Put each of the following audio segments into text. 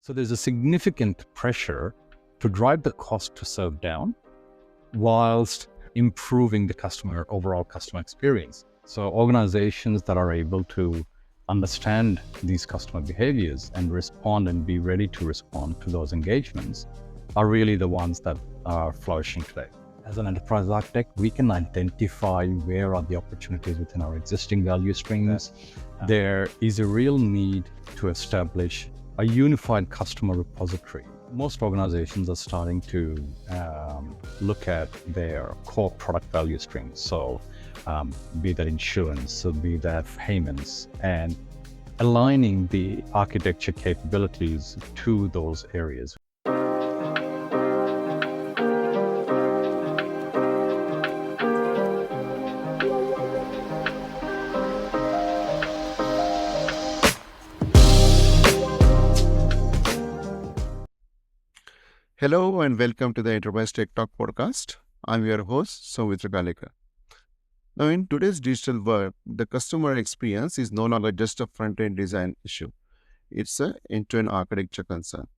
So there's a significant pressure to drive the cost to serve down whilst improving the overall customer experience. So organizations that are able to understand these customer behaviors and respond and be ready to respond to those engagements are really the ones that are flourishing today. As an enterprise architect, we can identify where are the opportunities within our existing value streams. There is a real need to establish a unified customer repository. Most organizations are starting to look at their core product value streams. So be that insurance, so be that payments, and aligning the architecture capabilities to those areas. Hello and welcome to the Enterprise Tech Talk podcast. I'm your host, Saumitra Kalikar. Now, in today's digital world, the customer experience is no longer just a front-end design issue. It's an end-to-end architecture concern.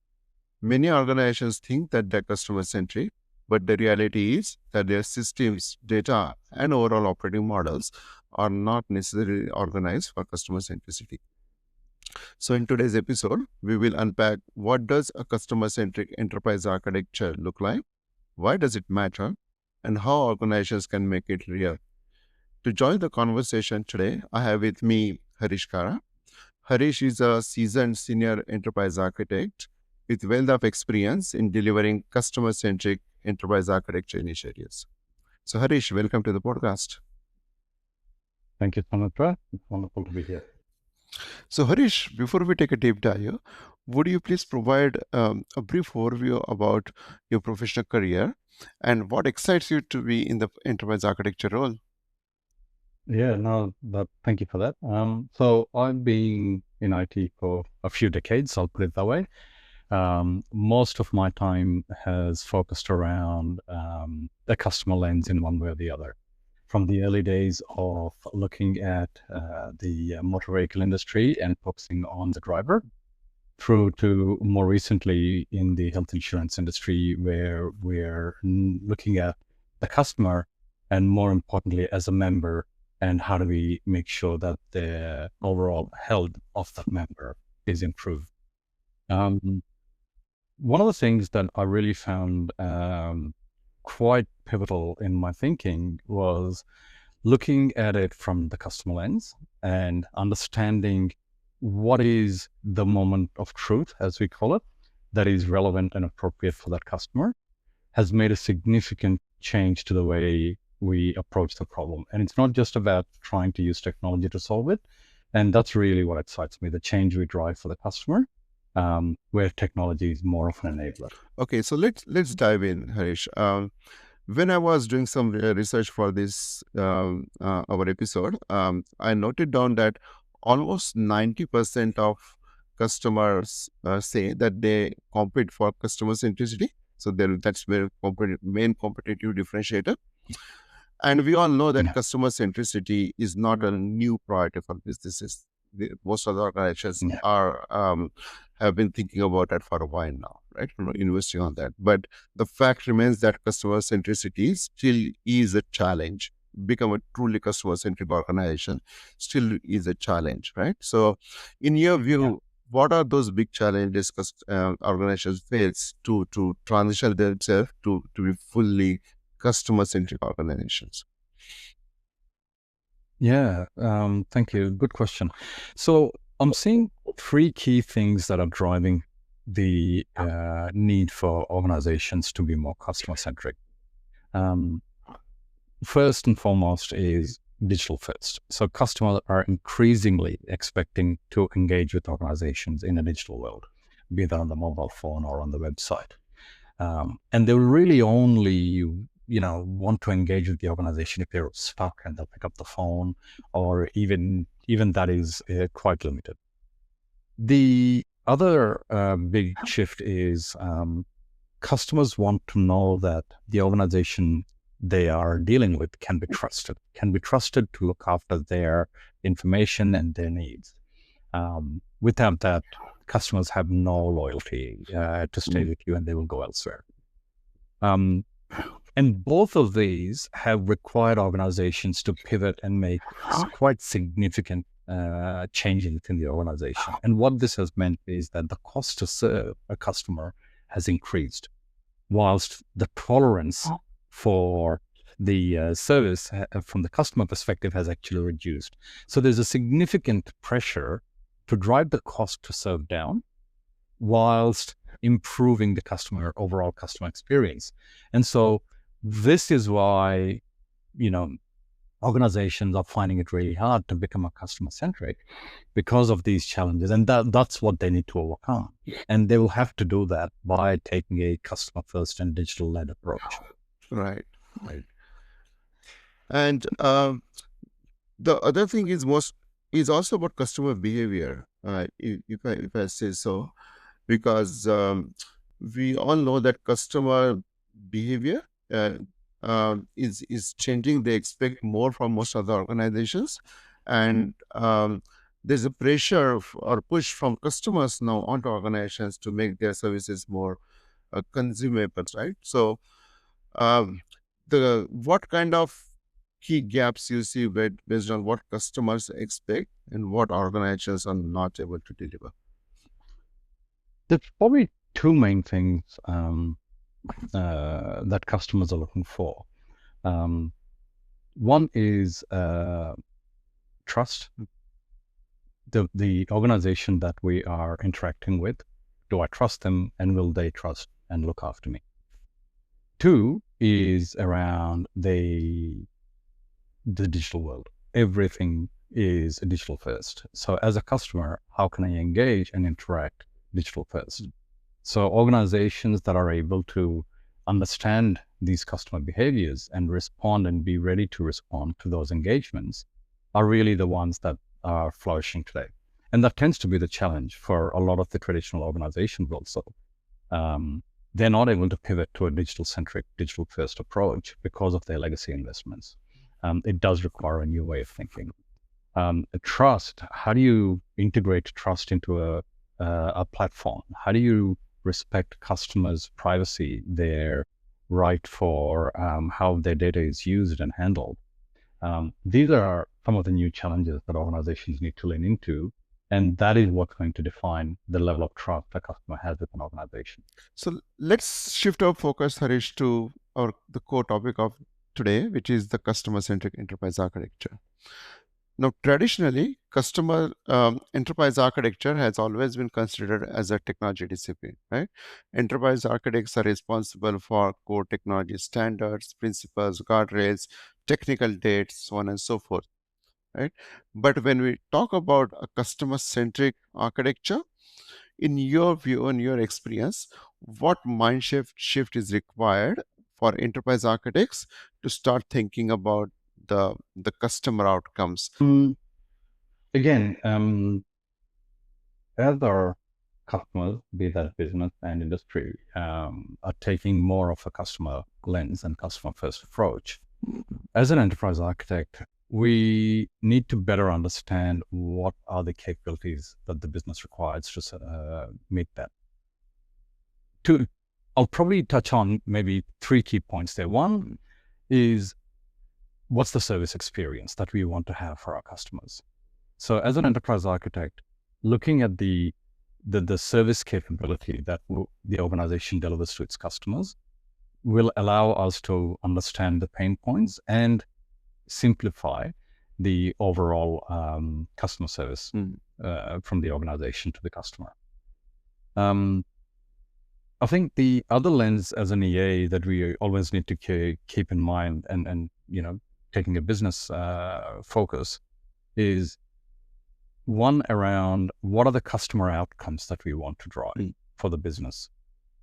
Many organizations think that they're customer-centric, but the reality is that their systems, data, and overall operating models are not necessarily organized for customer centricity. So in today's episode, we will unpack what does a customer-centric enterprise architecture look like, why does it matter, and how organizations can make it real. To join the conversation today, I have with me Hareesh Karra. Hareesh is a seasoned senior enterprise architect with wealth of experience in delivering customer-centric enterprise architecture initiatives. So Hareesh, welcome to the podcast. Thank you, Saumitra. It's wonderful to be here. So Hareesh, before we take a deep dive, would you please provide a brief overview about your professional career and what excites you to be in the enterprise architecture role? Yeah, no, thank you for that. So I've been in IT for a few decades, I'll put it that way. Most of my time has focused around the customer lens in one way or the other. From the early days of looking at the motor vehicle industry and focusing on the driver, through to more recently in the health insurance industry, where we're looking at the customer and more importantly as a member, and how do we make sure that the overall health of that member is improved. One of the things that I really found quite pivotal in my thinking was looking at it from the customer lens and understanding what is the moment of truth, as we call it, that is relevant and appropriate for that customer, has made a significant change to the way we approach the problem. And it's not just about trying to use technology to solve it. And that's really what excites me, the change we drive for the customer, where technology is more of an enabler. Okay, so let's dive in, Hareesh. When I was doing some research for this our episode, I noted down that almost 90% of customers say that they compete for customer centricity. So that's their main competitive differentiator. And we all know that customer centricity is not a new priority for businesses. Most of the organizations have been thinking about that for a while now, right? Investing on that. But the fact remains that customer centricity still is a challenge. Become a truly customer-centric organization still is a challenge, right? So in your view, what are those big challenges organizations face to transition themselves to be fully customer-centric organizations? Yeah, thank you. Good question. So I'm seeing three key things that are driving the need for organizations to be more customer-centric. First and foremost is digital first. So customers are increasingly expecting to engage with organizations in a digital world, be that on the mobile phone or on the website. And they'll really only want to engage with the organization if they're stuck and they'll pick up the phone, or even that is quite limited. The other big shift is customers want to know that the organization they are dealing with can be trusted to look after their information and their needs. Without that, customers have no loyalty to stay with you and they will go elsewhere. And both of these have required organizations to pivot and make quite significant changes within the organization. And what this has meant is that the cost to serve a customer has increased, whilst the tolerance for the service from the customer perspective has actually reduced. So there's a significant pressure to drive the cost to serve down whilst improving the overall customer experience. And so this is why, organizations are finding it really hard to become a customer-centric because of these challenges. And that's what they need to overcome. And they will have to do that by taking a customer-first and digital-led approach. Right. And the other thing is also about customer behavior, if I say so, because we all know that customer behavior is changing. They expect more from most other organizations, and there's a pressure or push from customers now onto organizations to make their services more consumable, right? So what kind of key gaps you see based on what customers expect and what organizations are not able to deliver? There's probably two main things that customers are looking for. One is trust. The organization that we are interacting with, do I trust them and will they trust and look after me? Two is around the digital world. Everything is digital first. So as a customer, how can I engage and interact digital first? So organizations that are able to understand these customer behaviors and respond and be ready to respond to those engagements are really the ones that are flourishing today. And that tends to be the challenge for a lot of the traditional organizations also. They're not able to pivot to a digital-centric, digital-first approach because of their legacy investments. It does require a new way of thinking. Trust, how do you integrate trust into a platform? How do you respect customers' privacy, their right for how their data is used and handled? These are some of the new challenges that organizations need to lean into. And that is what's going to define the level of trust a customer has with an organization. So let's shift our focus, Hareesh, to the core topic of today, which is the customer-centric enterprise architecture. Now, traditionally, customer enterprise architecture has always been considered as a technology discipline, right? Enterprise architects are responsible for core technology standards, principles, guardrails, technical dates, so on and so forth, right? But when we talk about a customer-centric architecture, in your view, in your experience, what mind shift is required for enterprise architects to start thinking about the customer outcomes? Again, as our customers, be that business and industry, are taking more of a customer lens and customer first approach, as an enterprise architect, we need to better understand what are the capabilities that the business requires to meet that. I'll probably touch on maybe three key points there. One is, what's the service experience that we want to have for our customers? So as an enterprise architect, looking at the service capability that the organization delivers to its customers will allow us to understand the pain points and simplify the overall customer service from the organization to the customer. I think the other lens as an EA that we always need to keep in mind and taking a business focus is one around what are the customer outcomes that we want to drive for the business.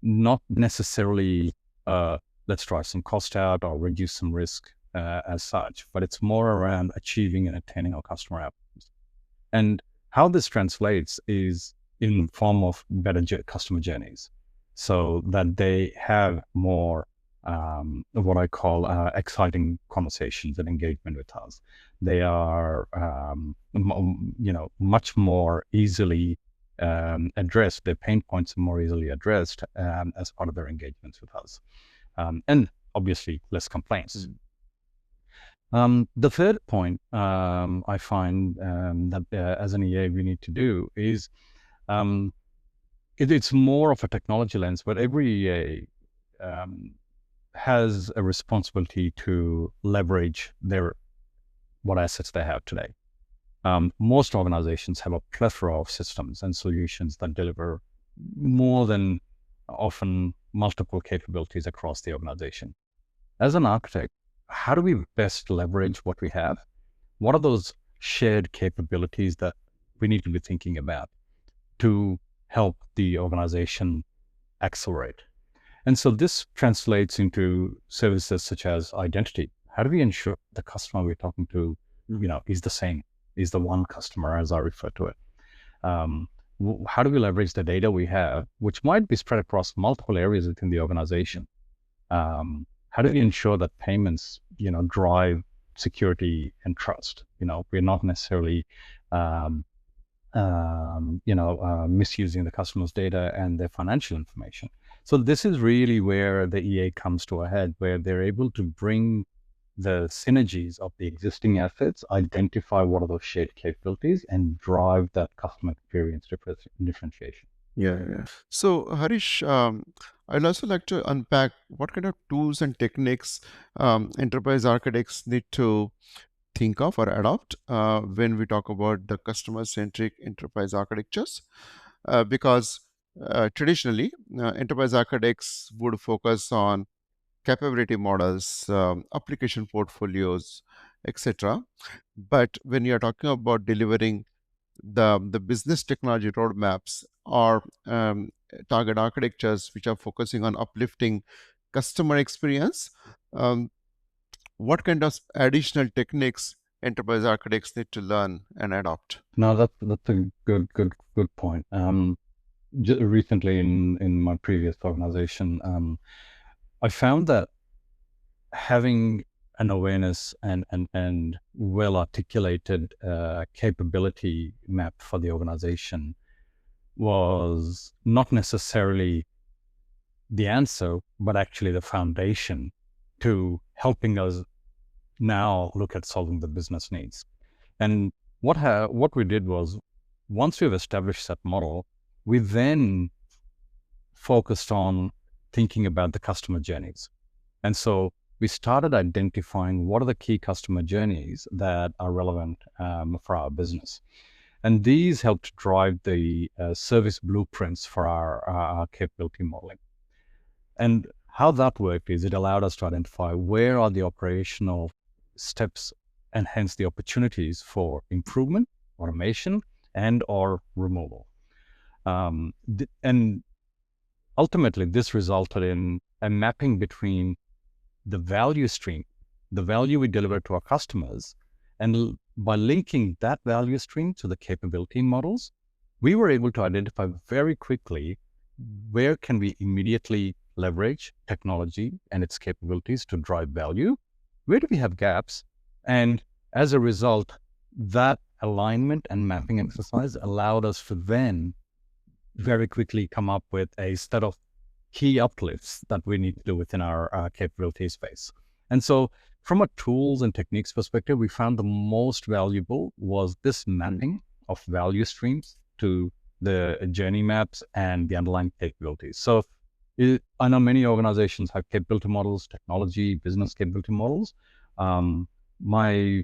Not necessarily let's drive some cost out or reduce some risk as such, but it's more around achieving and attaining our customer outcomes. And how this translates is in the form of better customer journeys, so that they have more what I call exciting conversations and engagement with us. They are, much more easily addressed, their pain points are more easily addressed as part of their engagements with us. And obviously, less complaints. The third point I find that as an EA we need to do is it's more of a technology lens, but every EA has a responsibility to leverage what assets they have today. Most organizations have a plethora of systems and solutions that deliver more than often multiple capabilities across the organization. As an architect, how do we best leverage what we have? What are those shared capabilities that we need to be thinking about to help the organization accelerate? And so this translates into services such as identity. How do we ensure the customer we're talking to, is the same, is the one customer, as I refer to it? How do we leverage the data we have, which might be spread across multiple areas within the organization? How do we ensure that payments, drive security and trust? We're not necessarily, misusing the customer's data and their financial information. So this is really where the EA comes to a head, where they're able to bring the synergies of the existing assets, identify what are those shared capabilities, and drive that customer experience differentiation. Yeah. So, Harish, I'd also like to unpack what kind of tools and techniques enterprise architects need to think of or adopt when we talk about the customer-centric enterprise architectures. Because traditionally, enterprise architects would focus on capability models, application portfolios, etc. But when you're talking about delivering the business technology roadmaps or target architectures which are focusing on uplifting customer experience, what kind of additional techniques enterprise architects need to learn and adopt? No, that's a good point. Recently in my previous organization, I found that having an awareness and well articulated capability map for the organization was not necessarily the answer, but actually the foundation to helping us now look at solving the business needs. And what we did was, once we've established that model, we then focused on thinking about the customer journeys. And so we started identifying what are the key customer journeys that are relevant for our business. And these helped drive the service blueprints for our capability modeling. And how that worked is it allowed us to identify where are the operational steps and hence the opportunities for improvement, automation, and or removal. And ultimately, this resulted in a mapping between the value stream, the value we deliver to our customers, and by linking that value stream to the capability models, we were able to identify very quickly where can we immediately leverage technology and its capabilities to drive value, where do we have gaps, and as a result, that alignment and mapping exercise allowed us to then very quickly come up with a set of key uplifts that we need to do within our capability space. And so from a tools and techniques perspective, we found the most valuable was this mapping of value streams to the journey maps and the underlying capabilities. So I know many organizations have capability models, technology, business capability models. My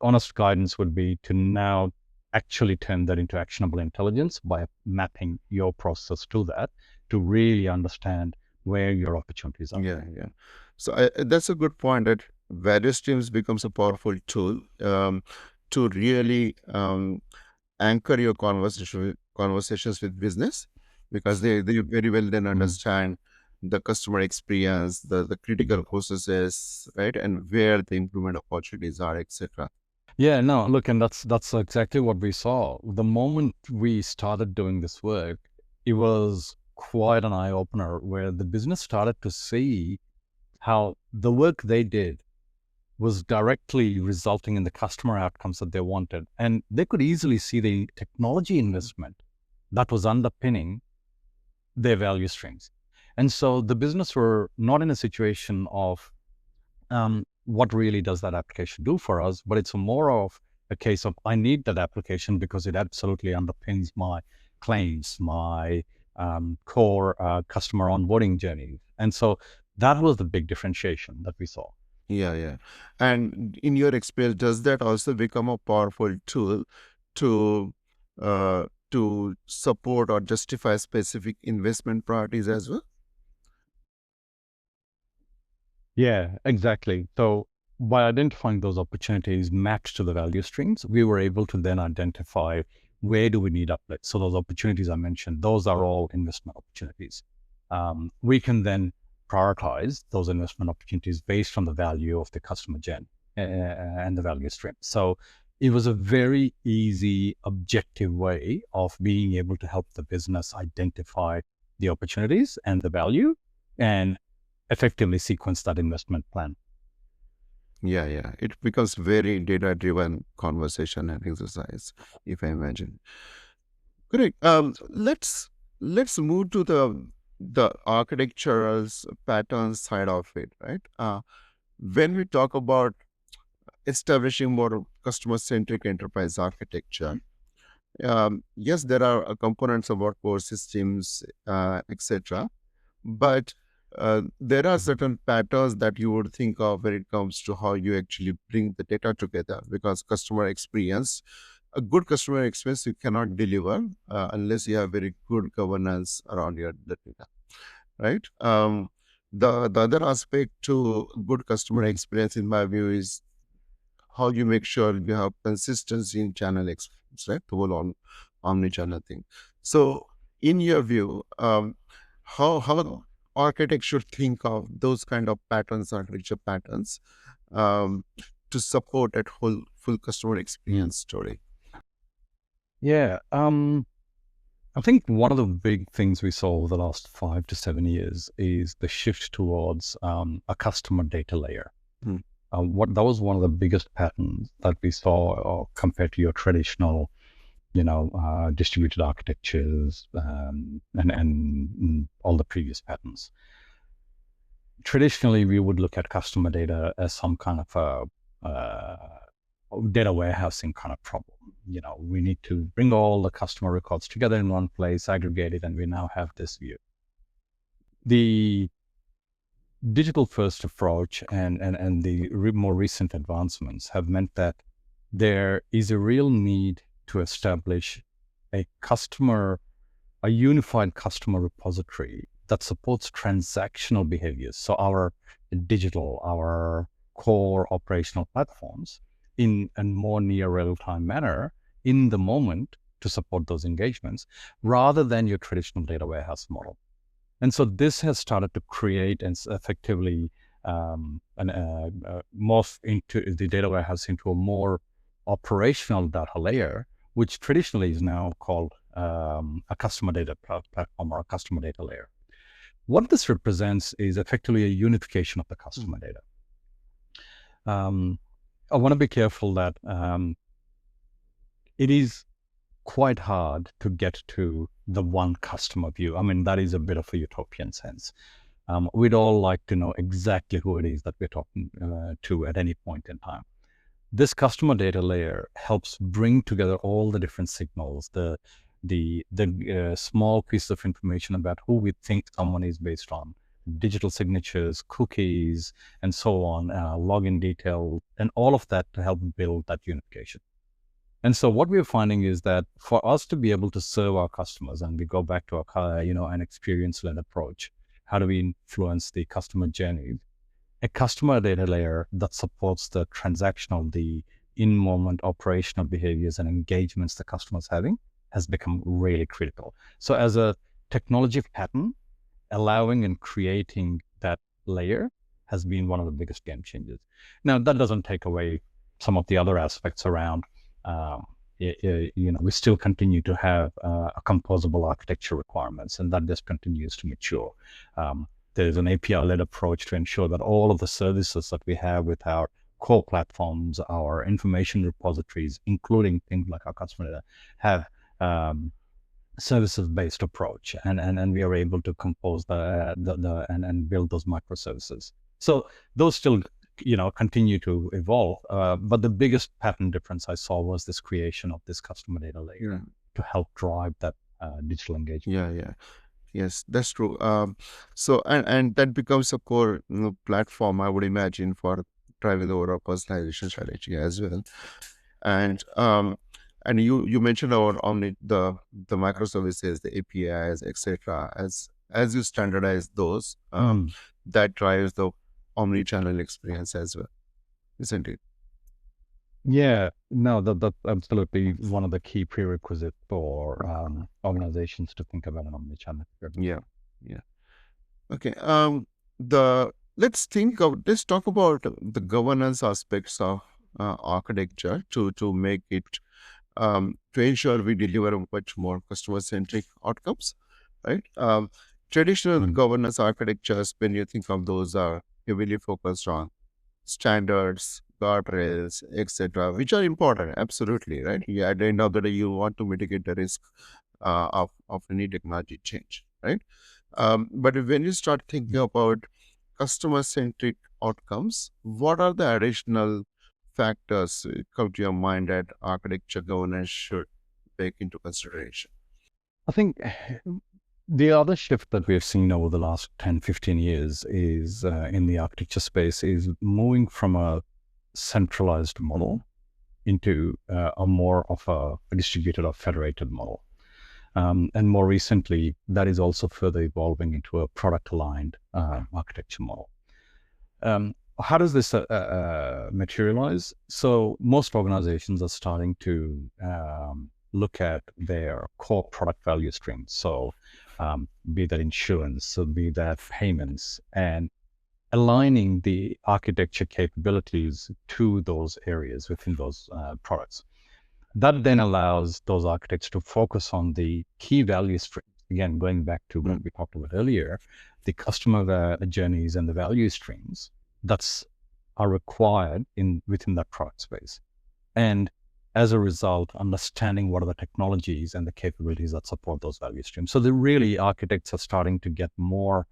honest guidance would be to now actually turn that into actionable intelligence by mapping your process to that to really understand where your opportunities are. Yeah. So that's a good point, that various streams becomes a powerful tool to really anchor your conversations with business, because they very well then understand the customer experience, the critical processes, right, and where the improvement opportunities are, etc. Yeah, no, look, and that's exactly what we saw. The moment we started doing this work, it was quite an eye-opener where the business started to see how the work they did was directly resulting in the customer outcomes that they wanted. And they could easily see the technology investment that was underpinning their value streams. And so the business were not in a situation of what really does that application do for us, but it's more of a case of I need that application because it absolutely underpins my claims, my core customer onboarding journey. And so that was the big differentiation that we saw. Yeah, yeah. And in your experience, does that also become a powerful tool to support or justify specific investment priorities as well? Yeah, exactly. So by identifying those opportunities matched to the value streams, we were able to then identify where do we need uplift. So those opportunities I mentioned, those are all investment opportunities. We can then prioritize those investment opportunities based on the value of the customer gen and the value stream. So it was a very easy, objective way of being able to help the business identify the opportunities and the value and effectively sequence that investment plan. Yeah, yeah. It becomes very data-driven conversation and exercise, if I imagine. Great. Let's move to the architectural patterns side of it, right? When we talk about establishing more customer-centric enterprise architecture, yes, there are components about core systems, etc. But there are certain patterns that you would think of when it comes to how you actually bring the data together, because a good customer experience you cannot deliver unless you have very good governance around the data, right? The other aspect to good customer experience, in my view, is how you make sure you have consistency in channel experience, right? The whole omnichannel thing. So, in your view, how architects should think of those kind of patterns, architecture patterns, um, to support that whole full customer experience story? Yeah. I think one of the big things we saw over the last 5 to 7 years is the shift towards a customer data layer. Hmm. What that was one of the biggest patterns that we saw compared to your traditional, distributed architectures and all the previous patterns. Traditionally, we would look at customer data as some kind of data warehousing kind of problem. We need to bring all the customer records together in one place, aggregate it, and we now have this view. The digital first approach and the more recent advancements have meant that there is a real need to establish a unified customer repository that supports transactional behaviors. So our core operational platforms in a more near real-time manner in the moment to support those engagements rather than your traditional data warehouse model. And so this has started to create and effectively morph into the data warehouse into a more operational data layer, which traditionally is now called a customer data platform or a customer data layer. What this represents is effectively a unification of the customer data. I want to be careful that it is quite hard to get to the one customer view. I mean, that is a bit of a utopian sense. We'd all like to know exactly who it is that we're talking to at any point in time. This customer data layer helps bring together all the different signals, the small piece of information about who we think someone is based on, digital signatures, cookies, and so on, login detail, and all of that to help build that unification. And so what we're finding is that for us to be able to serve our customers, and we go back to our, an experience-led approach, how do we influence the customer journey? A customer data layer that supports the transactional, the in-moment operational behaviors and engagements the customer's having has become really critical. So as a technology pattern, allowing and creating that layer has been one of the biggest game changers. Now, that doesn't take away some of the other aspects around, we still continue to have a composable architecture requirements, and that just continues to mature. There's an API-led approach to ensure that all of the services that we have with our core platforms, our information repositories, including things like our customer data, have services-based approach, and we are able to compose and build those microservices. So those still, continue to evolve. But the biggest pattern difference I saw was this creation of this customer data layer to help drive that digital engagement. Yeah. Yes, that's true. So and that becomes a core platform, I would imagine, for driving the overall personalization strategy as well. And you mentioned our omni the microservices, the APIs, etc. As you standardize those, that drives the omni-channel experience as well, isn't it? Yeah, no, that's absolutely one of the key prerequisites for organizations to think about an omnichannel experience. Yeah, yeah. Okay. The let's talk about the governance aspects of architecture to make it to ensure we deliver much more customer-centric outcomes, right? Traditional governance architectures, when you think of those, are heavily focused on standards, guardrails, etc., which are important, absolutely, right? Yeah, at the end of the day, you want to mitigate the risk of any technology change, right? But when you start thinking about customer-centric outcomes, what are the additional factors come to your mind that architecture governance should take into consideration? I think the other shift that we've seen over the last 10, 15 years is in the architecture space is moving from a centralized model into a more of a distributed or federated model. And more recently, that is also further evolving into a product aligned architecture model. How does this materialize? So most organizations are starting to look at their core product value streams. So be that insurance, so be that payments, and aligning the architecture capabilities to those areas within those products. That then allows those architects to focus on the key value streams. Again, going back to what we talked about earlier, the customer journeys and the value streams that's are required within that product space. And as a result, understanding what are the technologies and the capabilities that support those value streams. So the really architects are starting to get more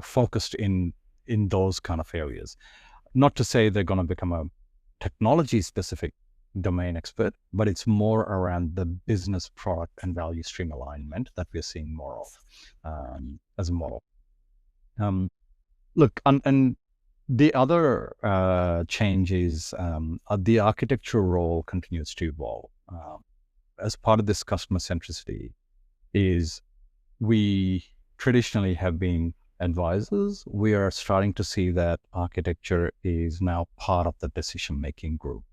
focused in those kind of areas. Not to say they're going to become a technology specific domain expert, but it's more around the business product and value stream alignment that we're seeing more of as a model. Look, and the other change is the architectural role continues to evolve. As part of this customer centricity is we traditionally have been advisors. We are starting to see that architecture is now part of the decision-making group.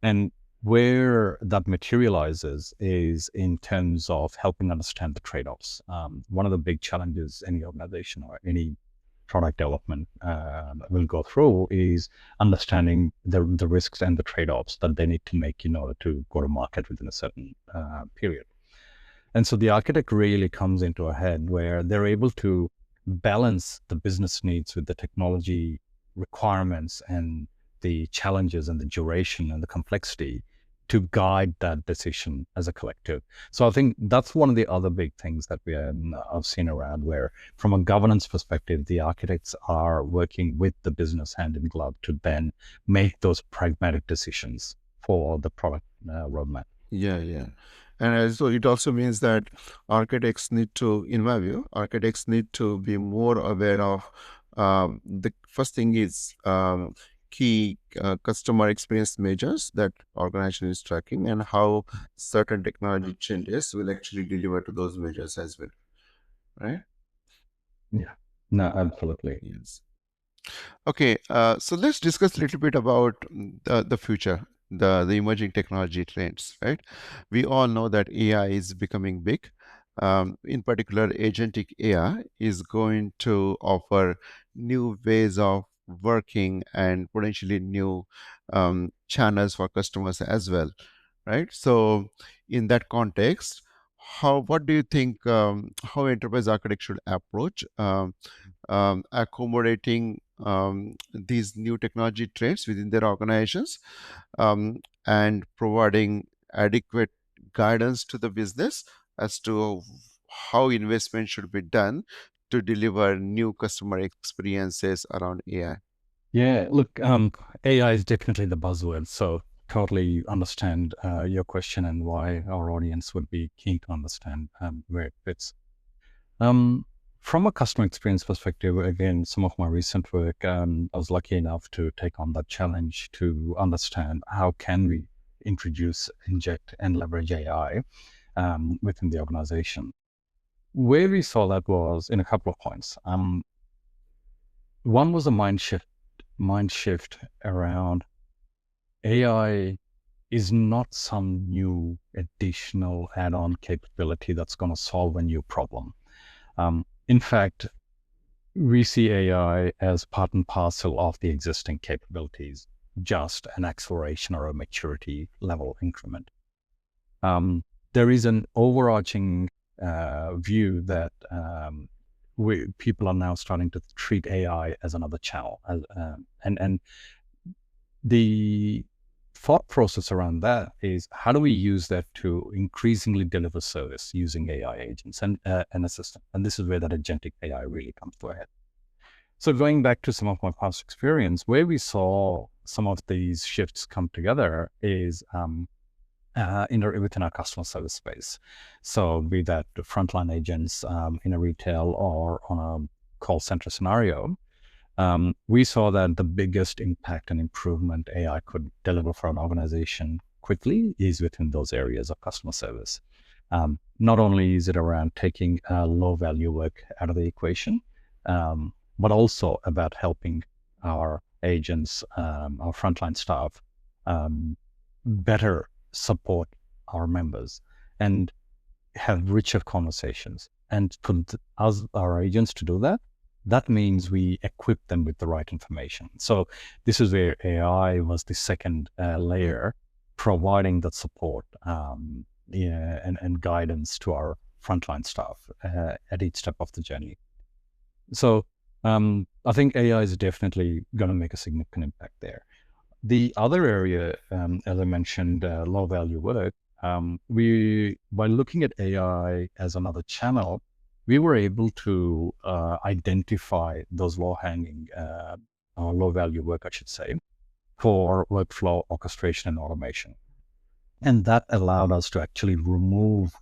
And where that materializes is in terms of helping understand the trade-offs. One of the big challenges any organization or any product development will go through is understanding the risks and the trade-offs that they need to make in order to go to market within a certain period. And so the architect really comes into a head where they're able to balance the business needs with the technology requirements and the challenges and the duration and the complexity to guide that decision as a collective. So I think that's one of the other big things that I've seen around where from a governance perspective, the architects are working with the business hand in glove to then make those pragmatic decisions for the product roadmap. Yeah. And so it also means that architects need to, in my view, architects need to be more aware of the first thing is key customer experience measures that organization is tracking and how certain technology changes will actually deliver to those measures as well, right? Yeah, no, absolutely. Yes. Okay, so let's discuss a little bit about the future, the emerging technology trends, right? We all know that AI is becoming big. In particular, agentic AI is going to offer new ways of working and potentially new channels for customers as well, right? So, in that context, what do you think? How enterprise architects should approach accommodating these new technology trends within their organizations and providing adequate guidance to the business as to how investment should be done to deliver new customer experiences around AI? Yeah, look, AI is definitely the buzzword. So totally understand your question and why our audience would be keen to understand where it fits. Um, from a customer experience perspective, again, some of my recent work, I was lucky enough to take on that challenge to understand how can we introduce, inject, and leverage AI within the organization. Where we saw that was in a couple of points. One was a mind shift around AI is not some new additional add-on capability that's going to solve a new problem. In fact, we see AI as part and parcel of the existing capabilities, just an acceleration or a maturity level increment. There is an overarching view that people are now starting to treat AI as another channel, and the thought process around that is how do we use that to increasingly deliver service using AI agents and an assistant, and this is where that agentic AI really comes to a head. So going back to some of my past experience, where we saw some of these shifts come together is within our customer service space. So be that the frontline agents in a retail or on a call center scenario, we saw that the biggest impact and improvement AI could deliver for an organization quickly is within those areas of customer service. Not only is it around taking low value work out of the equation, but also about helping our agents, our frontline staff, better support our members and have richer conversations. And for us, our agents to do that, that means we equip them with the right information. So this is where AI was the second layer, providing that support and guidance to our frontline staff at each step of the journey. So I think AI is definitely going to make a significant impact there. The other area, as I mentioned, low value work, by looking at AI as another channel, we were able to identify those low-hanging or low-value work, I should say, for workflow orchestration and automation. And that allowed us to actually remove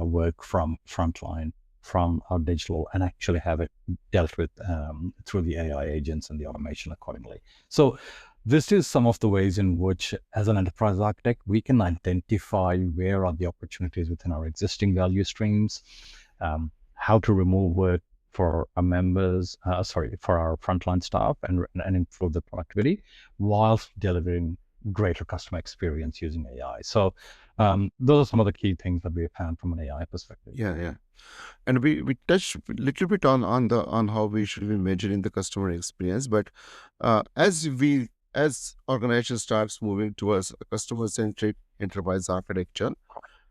work from frontline, from our digital, and actually have it dealt with through the AI agents and the automation accordingly. So this is some of the ways in which, as an enterprise architect, we can identify where are the opportunities within our existing value streams, how to remove work for our members, for our frontline staff and improve the productivity whilst delivering greater customer experience using AI. So those are some of the key things that we found from an AI perspective. Yeah. And we touched a little bit on how we should be measuring the customer experience, but as organization starts moving towards a customer-centric enterprise architecture,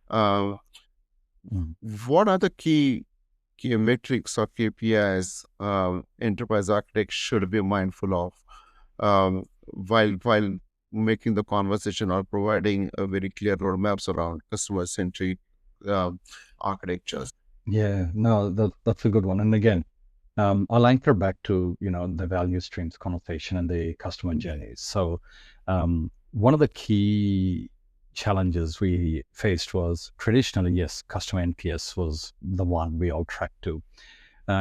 what are the key metrics or KPIs enterprise architects should be mindful of while making the conversation or providing a very clear roadmaps around customer-centric architectures? Yeah, no, that's a good one. And again, I'll anchor back to, the value streams conversation and the customer journeys. So one of the key challenges we faced was traditionally, yes, customer NPS was the one we all tracked to.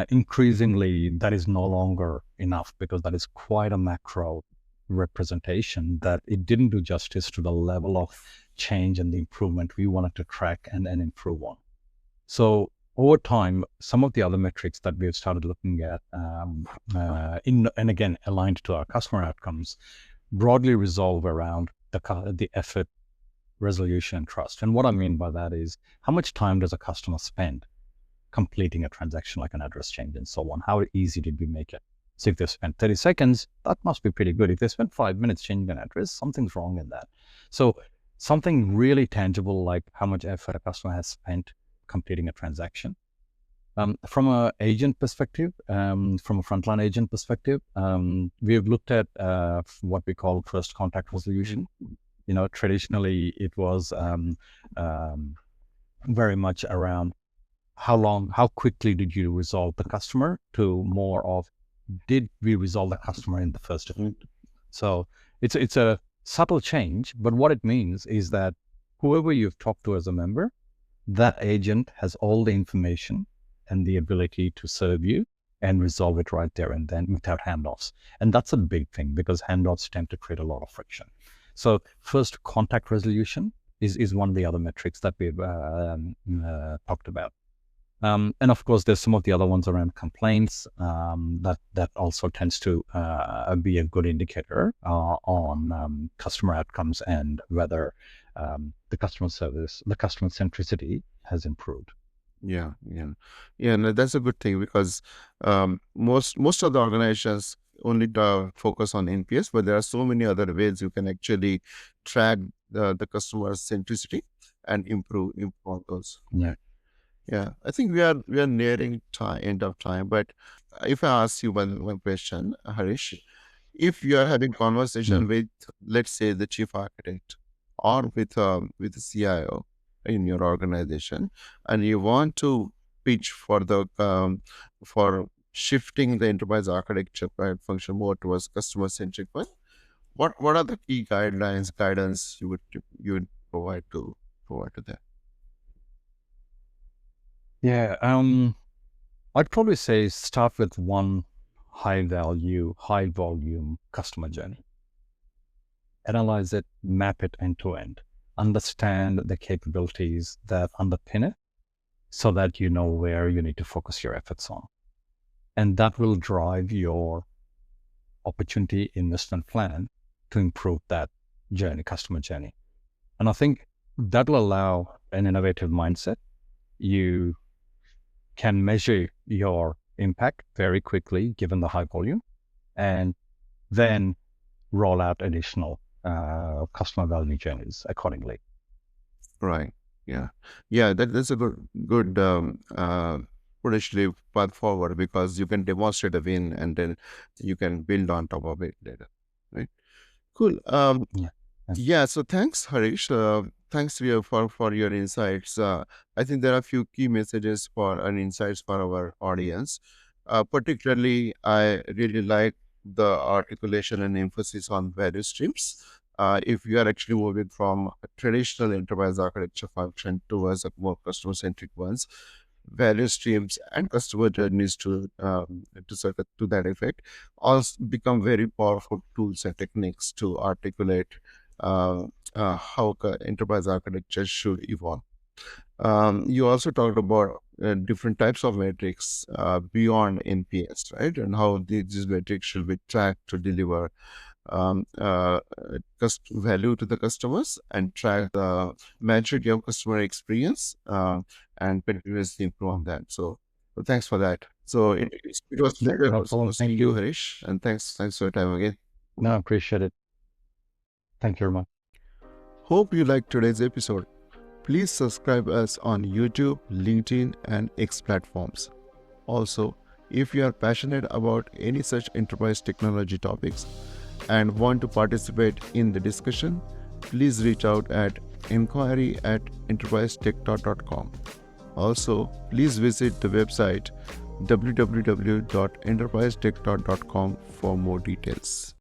Increasingly, that is no longer enough because that is quite a macro representation that it didn't do justice to the level of change and the improvement we wanted to track and improve on. So over time, some of the other metrics that we've started looking at, and again, aligned to our customer outcomes, broadly resolve around the effort, resolution, and trust. And what I mean by that is how much time does a customer spend completing a transaction like an address change and so on? How easy did we make it? So if they spent 30 seconds, that must be pretty good. If they spent 5 minutes changing an address, something's wrong in that. So something really tangible like how much effort a customer has spent completing a transaction. From an agent perspective, from a frontline agent perspective, we have looked at what we call first contact resolution. Traditionally it was very much around how quickly did you resolve the customer, to more of, did we resolve the customer in the first event? So it's a subtle change, but what it means is that whoever you've talked to as a member, that agent has all the information and the ability to serve you and resolve it right there and then without handoffs. And that's a big thing, because handoffs tend to create a lot of friction. So first, contact resolution is one of the other metrics that we've talked about. And of course, there's some of the other ones around complaints that also tends to be a good indicator on customer outcomes and whether the customer service, the customer centricity has improved. Yeah. No, that's a good thing, because most of the organizations only focus on NPS, but there are so many other ways you can actually track the customer centricity and improve on those. Yeah, I think we are nearing end of time. But if I ask you one question, Harish, if you are having conversation with, let's say, the chief architect, or with the CIO in your organization, and you want to pitch for for shifting the enterprise architecture function more towards customer centric one, what are the key guidance you would provide to them? Yeah, I'd probably say start with one high value, high volume customer journey. Analyze it, map it end to end, understand the capabilities that underpin it, so that you know where you need to focus your efforts on. And that will drive your opportunity investment plan to improve that journey, customer journey. And I think that will allow an innovative mindset. You can measure your impact very quickly given the high volume, and then roll out additional customer value journeys accordingly. Right. Yeah. That's a good potentially path forward, because you can demonstrate a win and then you can build on top of it later. Right. Cool. Yeah. So thanks, Harish. Thanks for your insights. I think there are a few key messages and insights for our audience. Particularly, I really like the articulation and emphasis on value streams. If you are actually moving from a traditional enterprise architecture function towards a more customer-centric ones, value streams and customer journeys to that effect also become very powerful tools and techniques to articulate how enterprise architecture should evolve. You also talked about different types of metrics beyond NPS, right? And how these metrics should be tracked to deliver value to the customers and track the maturity of customer experience and continuously improve on that. So thanks for that. So it was pleasure. Thank you, Harish, and thanks for your time again. No, appreciate it. Thank you very much. Hope you liked today's episode. Please subscribe us on YouTube, LinkedIn, and X platforms. Also, if you are passionate about any such enterprise technology topics and want to participate in the discussion, please reach out at inquiry@enterprisetech.com. Also, please visit the website www.enterprisetech.com for more details.